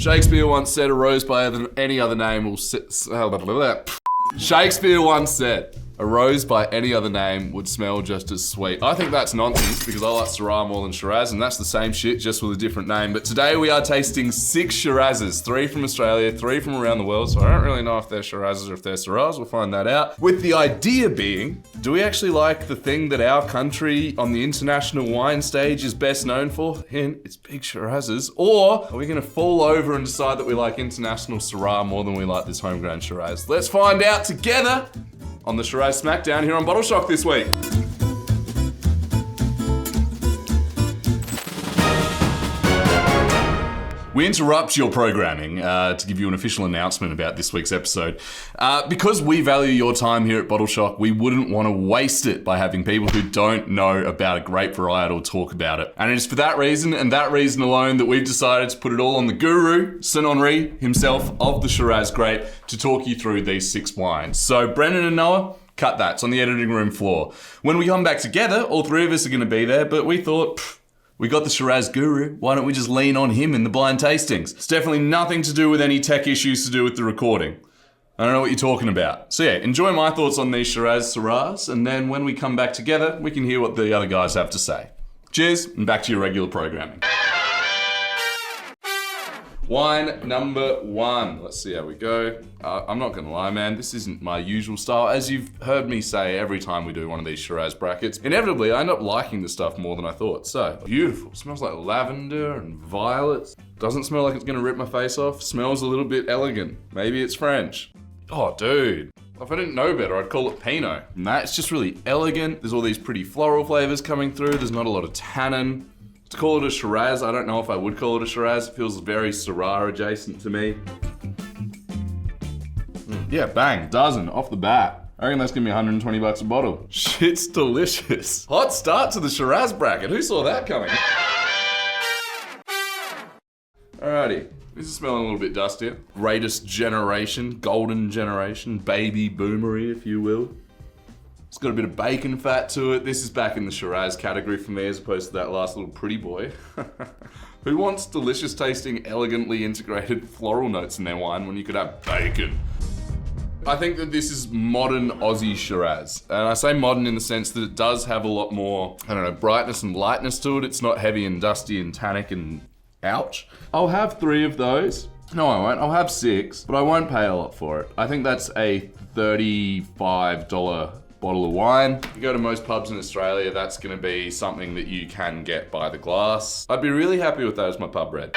Shakespeare once said a rose by any other name will Shakespeare once said a rose by any other name would smell just as sweet. I think that's nonsense because I like Syrah more than Shiraz, and that's the same shit just with a different name. But today we are tasting 6 Shirazes, 3 from Australia, 3 from around the world. So I don't really know if they're Shirazes or if they're Syrahs. We'll find that out. With the idea being, do we actually like the thing that our country on the international wine stage is best known for? Hint, it's big Shirazes. Or are we gonna fall over and decide that we like international Syrah more than we like this homegrown Shiraz? Let's find out together on the Shiraz Smackdown here on Bottle Shock this week. We interrupt your programming to give you an official announcement about this week's episode. Because we value your time here at Bottle Shock, we wouldn't want to waste it by having people who don't know about a grape varietal talk about it. And it is for that reason, and that reason alone, that we've decided to put it all on the guru, Saint-Henri himself, of the Shiraz grape, to talk you through these 6 wines. So Brendan and Noah, cut that. It's on the editing room floor. When we come back together, all 3 of us are going to be there, but we thought, we got the Shiraz guru, why don't we just lean on him in the blind tastings? It's definitely nothing to do with any tech issues to do with the recording. I don't know what you're talking about. So yeah, enjoy my thoughts on these Shiraz Syrahs, and then when we come back together, we can hear what the other guys have to say. Cheers, and back to your regular programming. Wine number 1. Let's see how we go. I'm not gonna lie, man, this isn't my usual style. As you've heard me say every time we do one of these Shiraz brackets, inevitably I end up liking the stuff more than I thought. So, beautiful. Smells like lavender and violets. Doesn't smell like it's gonna rip my face off. Smells a little bit elegant. Maybe it's French. Oh, dude. If I didn't know better, I'd call it Pinot. Nah, it's just really elegant. There's all these pretty floral flavors coming through. There's not a lot of tannin. To call it a Shiraz, I don't know if I would call it a Shiraz. It feels very Syrah adjacent to me. Yeah, bang, dozen off the bat. I reckon that's gonna be 120 bucks a bottle. Shit's delicious. Hot start to the Shiraz bracket. Who saw that coming? Alrighty, this is smelling a little bit dustier. Greatest generation, golden generation, baby boomery, if you will. It's got a bit of bacon fat to it. This is back in the Shiraz category for me as opposed to that last little pretty boy. Who wants delicious tasting, elegantly integrated floral notes in their wine when you could have bacon? I think that this is modern Aussie Shiraz. And I say modern in the sense that it does have a lot more, I don't know, brightness and lightness to it. It's not heavy and dusty and tannic and ouch. I'll have 3 of those. No, I won't. I'll have 6, but I won't pay a lot for it. I think that's a $35 bottle of wine. You go to most pubs in Australia, that's gonna be something that you can get by the glass. I'd be really happy with that as my pub red.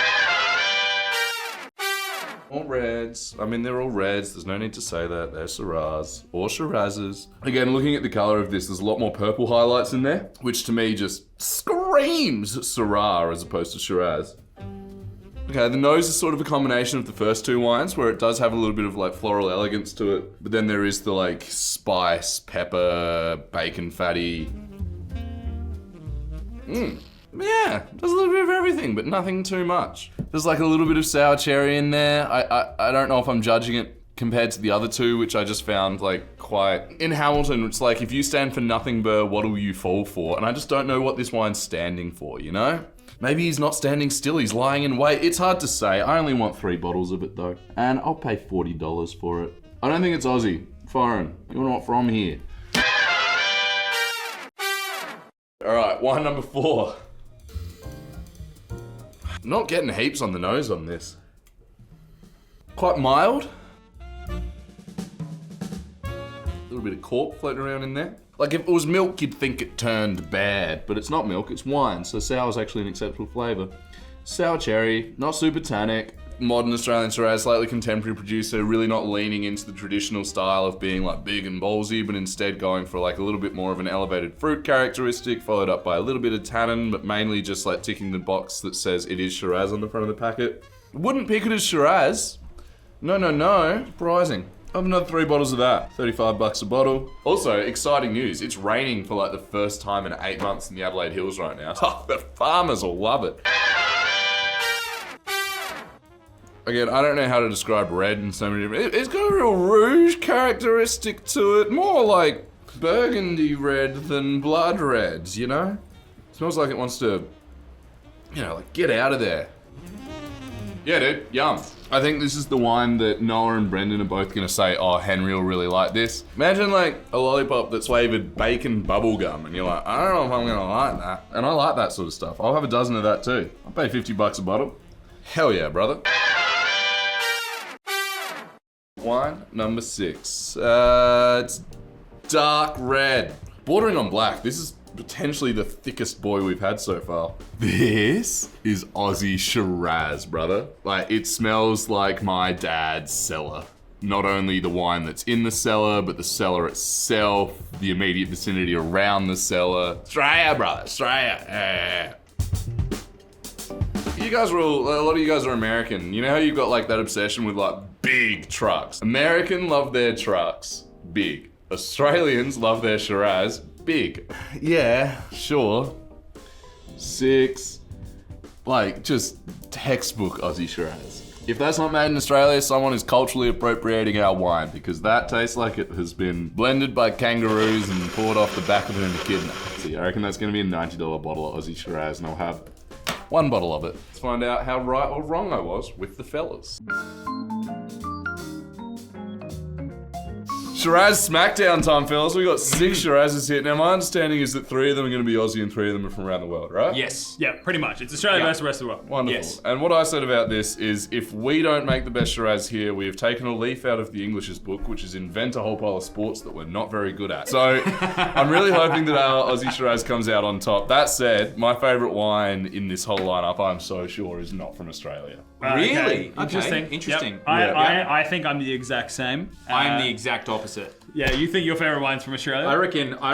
All reds. I mean, they're all reds. There's no need to say that. They're Syrahs or Shirazes. Again, looking at the color of this, there's a lot more purple highlights in there, which to me just screams Syrah as opposed to Shiraz. Okay, the nose is sort of a combination of the first 2 wines where it does have a little bit of like floral elegance to it, but then there is the like spice, pepper, bacon fatty. Yeah, does a little bit of everything, but nothing too much. There's like a little bit of sour cherry in there. I don't know if I'm judging it compared to the other 2, which I just found like quite... In Hamilton, it's like if you stand for nothing, Burr, what'll you fall for? And I just don't know what this wine's standing for, you know? Maybe he's not standing still, he's lying in wait. It's hard to say. I only want 3 bottles of it though. And I'll pay $40 for it. I don't think it's Aussie. Foreign. You want from here. Alright, wine number 4. Not getting heaps on the nose on this. Quite mild. A little bit of cork floating around in there. Like if it was milk, you'd think it turned bad, but it's not milk, it's wine, so sour is actually an acceptable flavour. Sour cherry, not super tannic, modern Australian Shiraz, slightly contemporary producer, really not leaning into the traditional style of being like big and ballsy, but instead going for like a little bit more of an elevated fruit characteristic, followed up by a little bit of tannin, but mainly just like ticking the box that says it is Shiraz on the front of the packet. Wouldn't pick it as Shiraz. No, surprising. I have another 3 bottles of that. 35 bucks a bottle. Also, exciting news. It's raining for like the first time in 8 months in the Adelaide Hills right now. Oh, the farmers will love it. Again, I don't know how to describe red in so many different... It's got a real rouge characteristic to it. More like burgundy red than blood red, you know? Smells like it wants to, you know, like get out of there. Yeah, dude, yum. I think this is the wine that Noah and Brendan are both gonna say, oh, Henry will really like this. Imagine like a lollipop that's flavored bacon bubblegum and you're like, I don't know if I'm gonna like that. And I like that sort of stuff. I'll have a dozen of that too. I'll pay $50 a bottle. Hell yeah, brother. Wine number 6. It's dark red. Bordering on black. This is potentially the thickest boy we've had so far. This is Aussie Shiraz, brother. Like, it smells like my dad's cellar. Not only the wine that's in the cellar, but the cellar itself, the immediate vicinity around the cellar. Australia, brother, Australia. Yeah. You guys are all, a lot of you guys are American. You know how you've got like that obsession with like big trucks? American love their trucks big. Australians love their Shiraz big. Yeah, sure. 6. Like, just textbook Aussie Shiraz. If that's not made in Australia, someone is culturally appropriating our wine because that tastes like it has been blended by kangaroos and poured off the back of an echidna. See, I reckon that's gonna be a $90 bottle of Aussie Shiraz and I'll have 1 bottle of it. Let's find out how right or wrong I was with the fellas. Shiraz smackdown time, fellas. We got 6 Shirazes here. Now, my understanding is that 3 of them are going to be Aussie and 3 of them are from around the world, right? Yes. Yeah, pretty much. It's Australia versus the rest of the world. Wonderful. Yes. And what I said about this is if we don't make the best Shiraz here, we have taken a leaf out of the English's book, which is invent a whole pile of sports that we're not very good at. So I'm really hoping that our Aussie Shiraz comes out on top. That said, my favourite wine in this whole lineup, I'm so sure, is not from Australia. Really? Okay. Interesting. Yep. I think I'm the exact same. I am the exact opposite. Yeah, you think your favourite wine's from Australia? I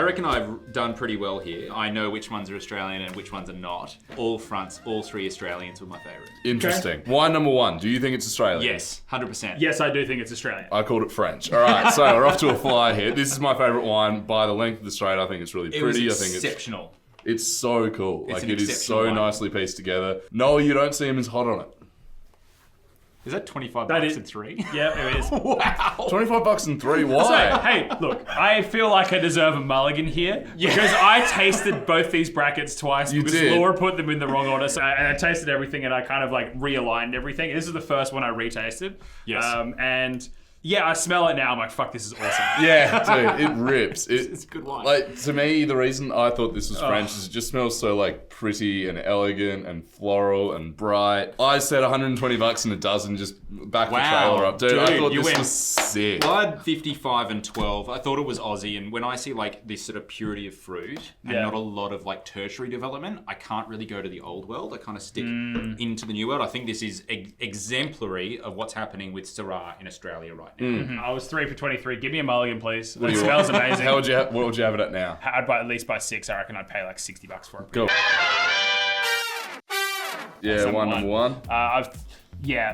reckon I've done pretty well here. I know which ones are Australian and which ones are not. All fronts, all 3 Australians were my favourite. Interesting. Okay. Wine number 1, do you think it's Australian? Yes, 100%. Yes, I do think it's Australian. I called it French. All right, so we're off to a fly here. This is my favourite wine by the length of the straight. I think it's really pretty. It was I think exceptional. It's so cool. It's like, it is so wine. nicely pieced together. No, you don't see him as hot on it. Is that $25 and 3? Yeah, it is. Wow. $25 and 3, why? So, hey, look, I feel like I deserve a mulligan here because I tasted both these brackets twice because Laura put them in the wrong order. So I tasted everything and I kind of like realigned everything. This is the first one I retasted. Yes. And yeah, I smell it now. I'm like, fuck, this is awesome. Yeah, dude, it rips. It's good wine. Like, to me, the reason I thought this was French is it just smells so like pretty and elegant and floral and bright. I said $120 and a dozen, just back the trailer up. Dude, I thought this was sick. Blood 55 and 12. I thought it was Aussie, and when I see like this sort of purity of fruit and not a lot of like tertiary development, I can't really go to the old world. I kind of stick into the new world. I think this is exemplary of what's happening with Syrah in Australia right now. I was 3 for 23. Give me a mulligan, please. It smells amazing. What would you have it at now? I'd at least buy 6. I reckon I'd pay like $60 for it. Cool. Yeah, wine number 1.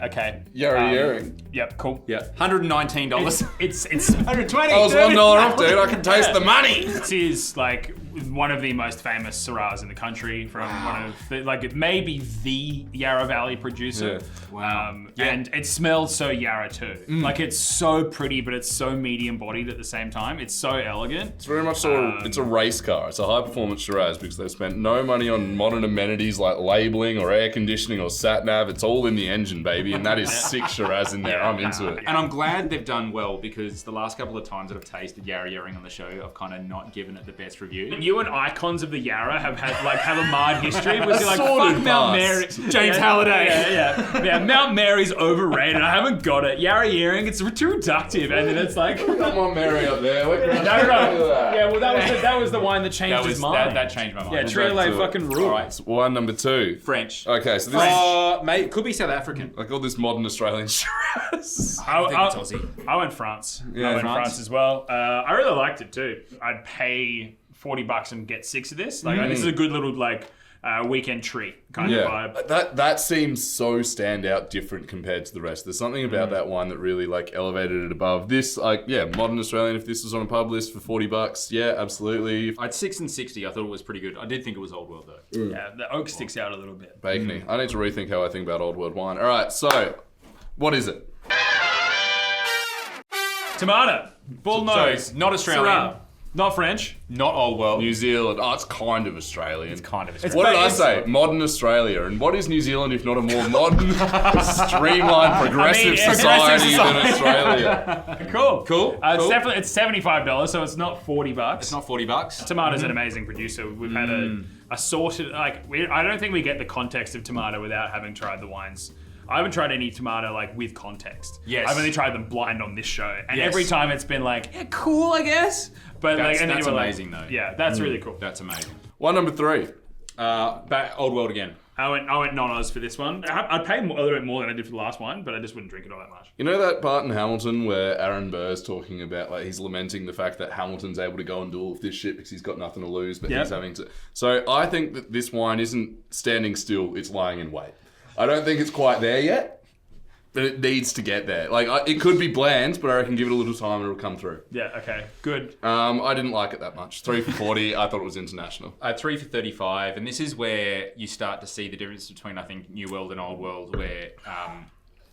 Okay. Yering. Yep, cool. Yeah, $119. It's $120. I was $1 off, dude. I can taste the money. This is like one of the most famous Syrahs in the country from one of the, like maybe the Yarra Valley producer. Yeah. Wow. And it smells so Yarra too. Like it's so pretty, but it's so medium bodied at the same time. It's so elegant. It's very much so. It's a race car. It's a high performance Shiraz because they've spent no money on modern amenities like labeling or air conditioning or sat nav. It's all in the engine, baby, and that is 6 Shiraz in there. I'm into it. And I'm glad they've done well because the last couple of times that I've tasted Yarra Yering on the show, I've kind of not given it the best review. You and icons of the Yarra have a marred history. Was like Sordid fuck Mount Mary, James Halliday. Yeah. Mount Mary's overrated. I haven't got it. Yarra Yering, it's too reductive, and then it's like Come on, Mary up there. no. Yeah, well that was the wine that changed his mind. That changed my mind. Yeah, Trelay fucking rule. All right. Wine number 2. French. Okay, so this Mate, could be South African. I call this modern Australian Shiraz. I think it's Aussie. I went France. Yeah, I went France. France as well. I really liked it too. I'd pay $40 and get 6 of this. Like this is a good little like weekend treat kind of vibe. That seems so standout different compared to the rest. There's something about that wine that really like elevated it above this. Like, yeah, modern Australian. If this was on a pub list for $40, yeah, absolutely. I'd 6 and 60. I thought it was pretty good. I did think it was Old World though. Yeah, the oak sticks out a little bit. Bacony. I need to rethink how I think about old world wine. All right, so what is it? Tomato. Bullnose. So, not Australian. Syrah. Not French. Not Old World. New Zealand. Oh, it's kind of Australian. It's kind of. It's What did I It's- say? Modern Australia. And what is New Zealand if not a more modern, streamlined, progressive society than Australia? Cool. Cool. It's Cool. definitely it's $75, so it's not $40. It's not $40. Tomato's an amazing producer. We've had a sorted I don't think we get the context of tomato without having tried the wines. I haven't tried any tomato like with context. Yes. I've only tried them blind on this show, and Yes. every time it's been like, yeah, cool, I guess. But That's- like, and then that's you were amazing, like, though. Yeah, that's really cool. That's amazing. One number 3. Back Old World again. I went non-Oz for this one. I'd pay a little bit more than I did for the last one, but I just wouldn't drink it all that much. You know that part in Hamilton where Aaron Burr's talking about, like, he's lamenting the fact that Hamilton's able to go and duel with this shit because he's got nothing to lose, but he's having to... So I think that this wine isn't standing still, it's lying in wait. I don't think it's quite there yet, but it needs to get there. Like, it could be bland, but I reckon give it a little time and it'll come through. Yeah, okay, good. I didn't like it that much. 3 for 40, I thought it was international. 3 for 35, and this is where you start to see the difference between, I think, New World and Old World, where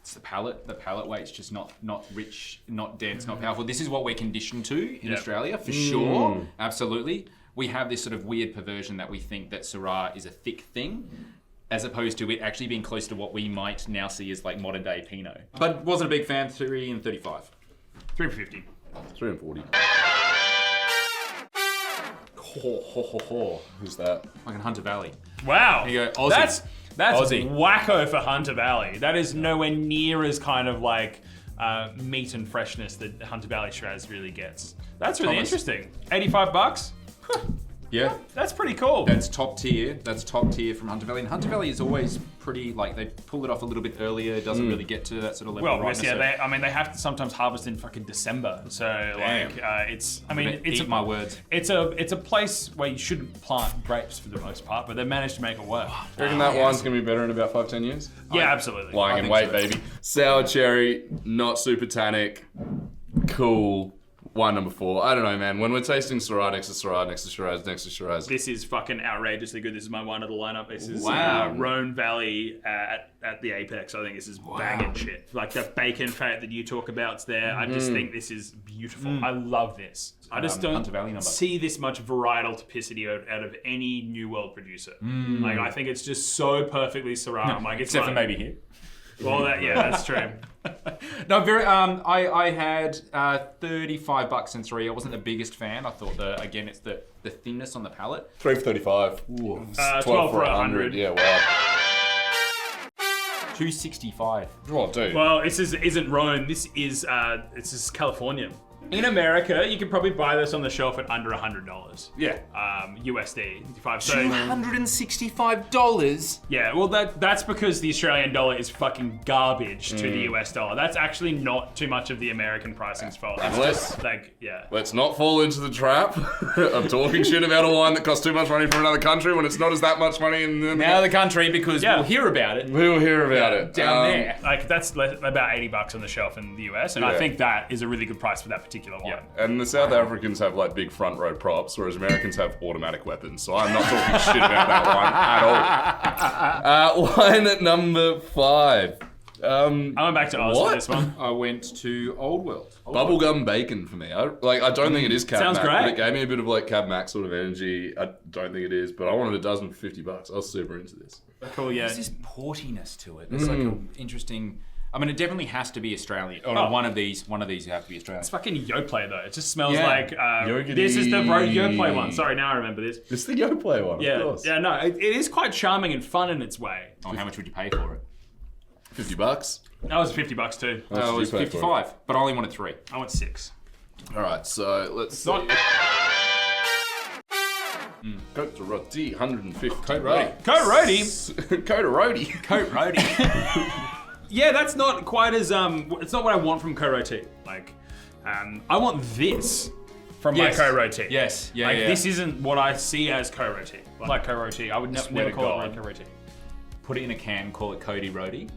it's the palate. The palate weight's just not rich, not dense, not powerful. This is what we're conditioned to in Australia, for sure. Absolutely. We have this sort of weird perversion that we think that Syrah is a thick thing, as opposed to it actually being close to what we might now see as like modern day Pinot. But wasn't a big fan. 3 and 35. 3 for 50. 3 and 40. Ho. Who's that? Fucking Hunter Valley. Wow. There you go, Aussie. That's Aussie. wacko for Hunter Valley. That is nowhere near as kind of like meat and freshness that Hunter Valley Shiraz really gets. That's really Thomas. interesting. $85? Yeah. That's pretty cool. That's top tier. That's top tier from Hunter Valley. And Hunter Valley is always pretty, like, they pull it off a little bit earlier. It doesn't really get to that sort of level Well, of ripeness. yeah, they have to sometimes harvest in fucking December. So Damn. it's Eat my words. It's a place where you shouldn't plant grapes for the most part, but they managed to make it work. You reckon that wine's going to be better in about 5-10 years? Yeah, absolutely. Lying in think wait, so. baby. Sour cherry, not super tannic, cool. Wine number 4. I don't know, man. When we're tasting Syrah next to Syrah, next to Shiraz, next to Shiraz. This is fucking outrageously good. This is my wine of the lineup. This is Wow. Rhone Valley at the Apex. I think this is banging shit. Like the bacon fat that you talk about's there. I just think this is beautiful. I love this. I just don't Hunter Valley number. see this much varietal typicity out of any New World producer. Like I think it's just so perfectly Syrah. I'm like, it's Except for like- maybe here. Well, that's true. No, very. I had $35 and 3. I wasn't the biggest fan. I thought again, it's the thinness on the palate. 3 for 35. 12 for 100. Yeah, wow. $265. Oh, dude. Well, this isn't Rhone. This is California. In America, you could probably buy this on the shelf at under $100. Yeah. USD. So, $265. yeah, well, that's because the Australian dollar is fucking garbage to the US dollar. That's actually not too much of the American pricing's fault. It's Unless- just like, yeah. Let's not fall into the trap of talking shit about a wine that costs too much money from another country when it's not as that much money in the... Now the country, because Yeah. we'll hear about it We'll hear about it. down there. Like, that's about $80 on the shelf in the US, and I Yeah. think that is a really good price for that particular wine. And the South Africans have like big front row props, whereas Americans have automatic weapons. So I'm not talking shit about that wine at all. Wine at number 5. I went back to Oz for What? this one. I went to Old World. Bubblegum bacon for me. I don't think it is Cab Sounds Mac, great. but it gave me a bit of like Cab Mac sort of energy. I don't think it is, but I wanted a dozen for $50. I was super into this. Cool, yeah. There's this portiness to it. There's like an interesting. I mean, it definitely has to be Australian. Or one of these have to be Australian. It's fucking Yoplait though. It just smells Yeah. like Yogurty. this is the Yoplait one. Sorry, now I remember this. It's the Yoplait one, Yeah, of course. yeah, no, it is quite charming and fun in its way. Oh, how much would you pay for it? $50. That was $50 too. How much it did was you pay for it? 55, but I only wanted 3. I went 6. All right, so let's see. Not Cote de Rotie, 150. Cote Rotie. Cote Rotie. Cote Rotie. Cote Rotie. Yeah, that's not quite as it's not what I want from Cote Rotie. Like, I want this from Yes. my Cote Rotie. Yes, yeah, Like yeah. this isn't what I see as Cote Rotie. Like Cote Rotie, I would Swear never to call it God. Cote Rotie. Put it in a can, call it Cody Rotie.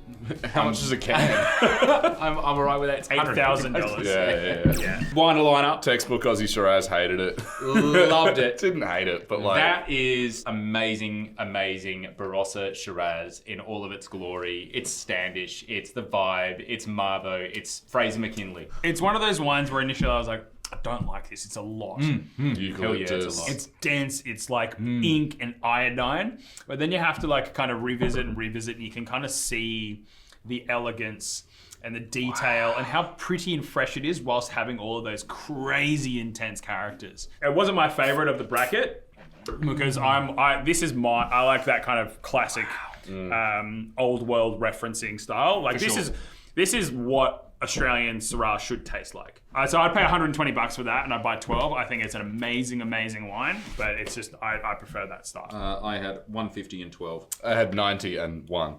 How much is a can? I'm alright with that. It's $8,000. Yeah. Wine to line up. Textbook Aussie Shiraz hated it. Loved it. Didn't hate it, but like... That is amazing, amazing Barossa Shiraz in all of its glory. It's Standish, it's the vibe, it's Marvo, it's Fraser McKinley. It's one of those wines where initially I was like, I don't like this. It's a lot. Eucalyptus. It's dense. It's like ink and iodine. But then you have to like kind of revisit, and you can kind of see the elegance and the detail and how pretty and fresh it is whilst having all of those crazy intense characters. It wasn't my favorite of the bracket because I like that kind of classic old world referencing style. Like this is what Australian Shiraz should taste like. So I'd pay 120 bucks for that, and I'd buy 12. I think it's an amazing, amazing wine, but it's just I prefer that style. I had 150 and 12. I had 90 and 1.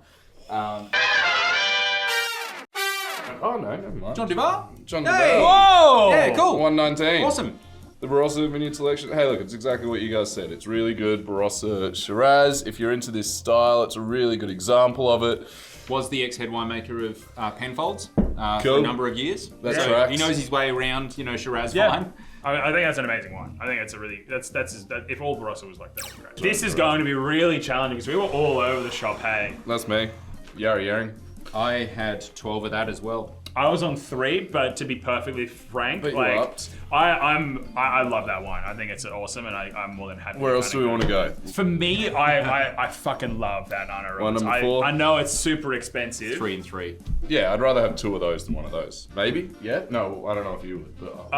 Oh no, never mind. John Duval? John Hey! Duval. Whoa! Yeah, cool. 119. Awesome. The Barossa Vineyard selection. Hey, look, it's exactly what you guys said. It's really good Barossa Shiraz. If you're into this style, it's a really good example of it. Was the ex-head winemaker of Penfolds for Cool. a number of years. That's so correct. He knows his way around, Shiraz Yeah. wine. I think that's an amazing one. I think it's a really if all Barossa was like that, it'd be great. This is going to be really challenging because we were all over the shop. Hey, That's me. Yarra Yering. I had 12 of that as well. I was on 3, but to be perfectly frank, But you like upped. I love that wine. I think it's awesome, and I'm more than happy. Where else do we want to go? For me, I fucking love that Arnot-Roberts. One, number 4? I know it's super expensive. 3 and 3. Yeah, I'd rather have 2 of those than one of those. Maybe? Yeah? No, I don't know if you would. But,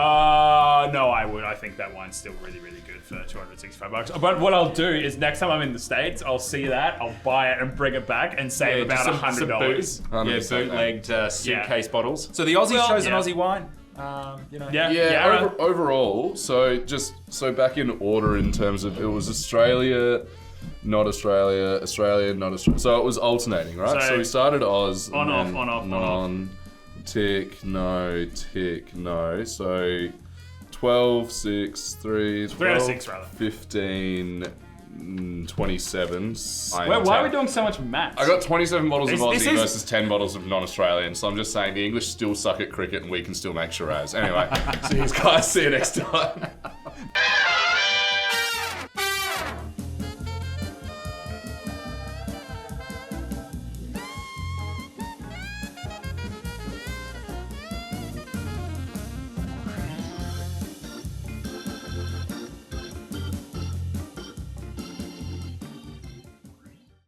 No, I would. I think that wine's still really, really good for 265 bucks. But what I'll do is next time I'm in the States, I'll see that, I'll buy it and bring it back and save about $100. Yeah, 100%, bootlegged suitcase bottles. So the Aussies chose an Aussie wine. Yeah, Yeah, overall, so back in order in terms of, it was Australia, not Australia, Australia, not Australia. So it was alternating, right? So we started Oz. On, off, on, off, on, tick, no, tick, no. So 12, 6, 3, 306 rather. 15, 27. Why are we doing so much maths? I got 27 bottles of This Aussie is- versus 10 bottles of non-Australian, so I'm just saying the English still suck at cricket and we can still make Shiraz. Anyway, see you guys, see you next time.